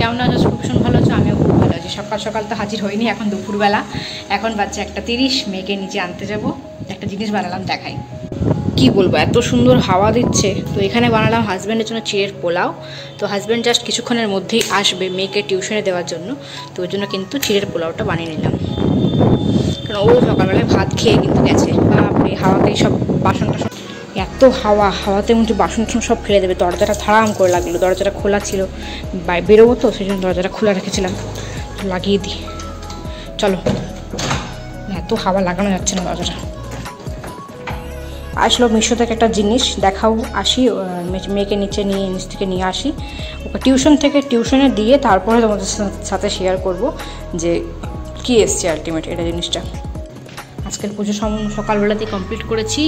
কেমন আছো? ভীষণ ভালো আছো, আমিও খুব ভালো আছি। সকাল সকাল তো হাজির হইনি, এখন দুপুরবেলা, এখন বাচ্চা 1:30, মেয়েকে নিচে আনতে যাব। একটা জিনিস বানালাম, দেখাই। কি বলবো, এত সুন্দর হাওয়া দিচ্ছে। তো এখানে বানালাম হাজব্যান্ডের জন্য চিড়ের পোলাও। তো হাজব্যান্ড জাস্ট কিছুক্ষণের মধ্যেই আসবে মেয়েকে টিউশনে দেওয়ার জন্য, তো ওই জন্য কিন্তু চিড়ের পোলাওটা বানিয়ে নিলাম। কারণ ও সকালবেলায় ভাত খেয়ে কিন্তু গেছে। বাপরে, হাওয়াতেই সব বাসন টাসন, এত হাওয়াতে মধ্যে বাসন টাসন সব ফেলে দেবে। দরজাটা ধারাম করে লাগলো, দরজাটা খোলা ছিল, বেরোবো তো সেই জন্য দরজাটা খোলা রেখেছিলাম, লাগিয়ে দিই। চলো, এত হাওয়া লাগানো যাচ্ছে না দরজাটা। আসলো মিশো থেকে একটা জিনিস দেখাও, আসি মেয়েকে নিচ থেকে নিয়ে আসি, ওকে টিউশনে দিয়ে তারপরে তোমাদের সাথে শেয়ার করব যে কী এসছে আলটিমেট এটা জিনিসটা। আজকের পুজো সকালবেলাতেই কমপ্লিট করেছি।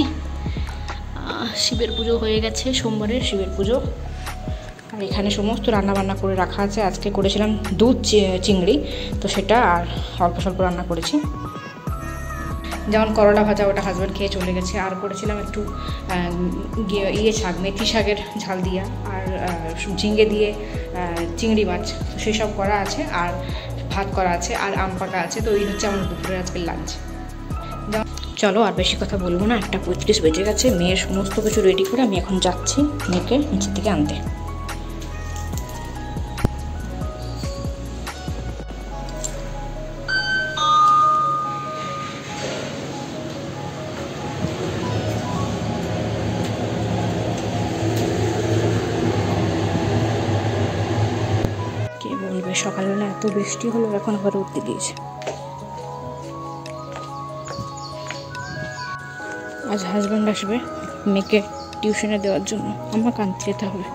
শিবের পুজো হয়ে গেছে, সোমবারের শিবের পুজো। আর এখানে সমস্ত রান্নাবান্না করে রাখা আছে। আজকে করেছিলাম দুধ চিংড়ি, তো সেটা আর অল্প স্বল্প রান্না করেছি। যেমন করলা ভাজা, ওটা হাজব্যান্ড খেয়ে চলে গেছে। আর করেছিলাম একটু শাক, মেথি শাকের ঝাল দিয়া, আর ঝিঙ্গে দিয়ে চিংড়ি মাছ, তো সেসব করা আছে। আর ভাত করা আছে, আর আম পাকা আছে। তো এই হচ্ছে আমার দুপুরের আজকের লাঞ্চ। চলো, আর বেশি কথা বলবো না, 1:35 বেজে গেছে। মেয়ের সমস্ত কিছু রেডি করে আমি এখন যাচ্ছি মেয়েকে নিচের থেকে আনতে। কে বলবে, সকালবেলা এত বৃষ্টি হলো, এখন আবার উঠতে দিয়েছে। আজ হাজব্যান্ড আসবে মেয়েকে টিউশনে দেওয়ার জন্য, আমাকে আনতে যেতে হবে।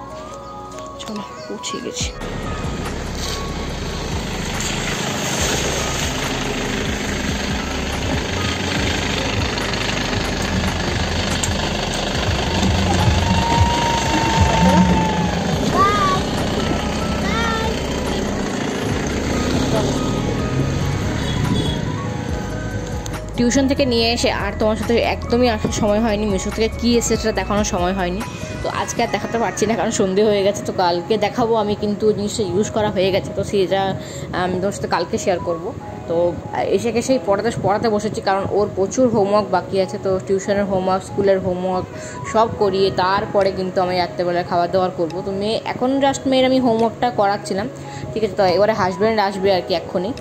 চলো, পৌঁছে গেছি। টিউশন থেকে নিয়ে এসে আর তোমার সাথে একদমই আসার সময় হয়নি, মিশো থেকে কী এসে সেটা দেখানোর সময় হয়নি। তো আজকে আর দেখাতে পারছি না, কারণ সন্ধে হয়ে গেছে। তো কালকে দেখাবো আমি, কিন্তু জিনিসটা ইউজ করা হয়ে গেছে, তো সেটা আমি তোমার সাথে কালকে শেয়ার করব। তো এসে সেই পড়াতে বসেছি, কারণ ওর প্রচুর হোমওয়ার্ক বাকি আছে। তো টিউশনের হোমওয়ার্ক, স্কুলের হোমওয়ার্ক সব করিয়ে তারপরে কিন্তু আমি রাত্রেবেলায় খাবার দাবার করবো। তো এখন জাস্ট মেয়ের আমি হোমওয়ার্কটা করাচ্ছিলাম, ঠিক আছে। তো এবারে হাজব্যান্ড আসবে আর কি এক্ষুনি।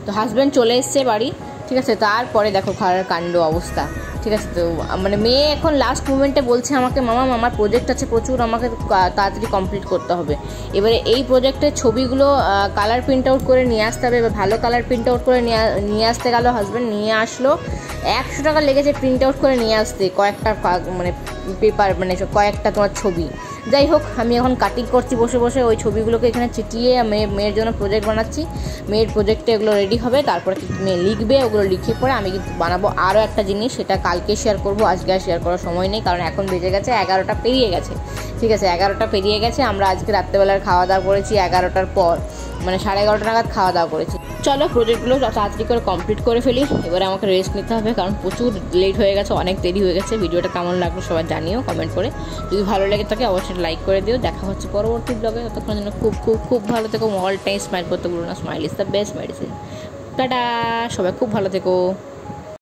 তো হাজব্যান্ড চলে এসছে বাড়ি, ঠিক আছে। তারপরে দেখো ঘরের কাণ্ড অবস্থা, ঠিক আছে। তো মানে মেয়ে এখন লাস্ট মোমেন্টে বলছে আমাকে, মামা আমার প্রজেক্ট আছে প্রচুর, আমাকে তাড়াতাড়ি কমপ্লিট করতে হবে। এবারে এই প্রজেক্টের ছবিগুলো কালার প্রিন্ট আউট করে নিয়ে আসতে হবে। এবার ভালো কালার প্রিন্ট আউট করে নিয়ে আসতে গেল হাজব্যান্ড, নিয়ে আসলো। 100 টাকা লেগেছে প্রিন্ট আউট করে নিয়ে আসতে, কয়েকটা মানে পেপার, মানে কয়েকটা তোমার ছবি। যাই হোক, আমি এখন কাটিং করছি বসে বসে, ওই ছবিগুলোকে এখানে চিটিয়ে মেয়ের জন্য প্রজেক্ট বানাচ্ছি। মেয়ের প্রজেক্টে এগুলো রেডি হবে, তারপরে মেয়ে লিখবে, ওগুলো লিখে পরে আমি কিন্তু বানাবো আরও একটা জিনিস, সেটা কালকে শেয়ার করবো। আজকে আর শেয়ার করার সময় নেই, কারণ এখন বেজে গেছে 11টা পেরিয়ে গেছে, ঠিক আছে। 11টা পেরিয়ে গেছে। আমরা আজকে রাত্রেবেলার খাওয়া দাওয়া করেছি 11টার পর, মানে 11:30 নাগাদ খাওয়া দাওয়া করেছি। চলো, প্রজেক্টগুলো তাড়াতাড়ি করে কমপ্লিট করে ফেলি। এবারে আমাকে রেস্ট নিতে হবে, কারণ প্রচুর লেট হয়ে গেছে, অনেক দেরি হয়ে গেছে। ভিডিওটা কেমন লাগলো সবাই জানিও কমেন্ট করে। যদি ভালো লাগে থাকে অবশ্যই লাইক করে দিও। দেখা হচ্ছে পরবর্তী ব্লগে, ততক্ষণ জন্য খুব খুব খুব ভালো থেকো। অল টাইম স্মাইল করতে বলো না, smile is the best medicine. Tata, সবাই খুব ভালো থেকো।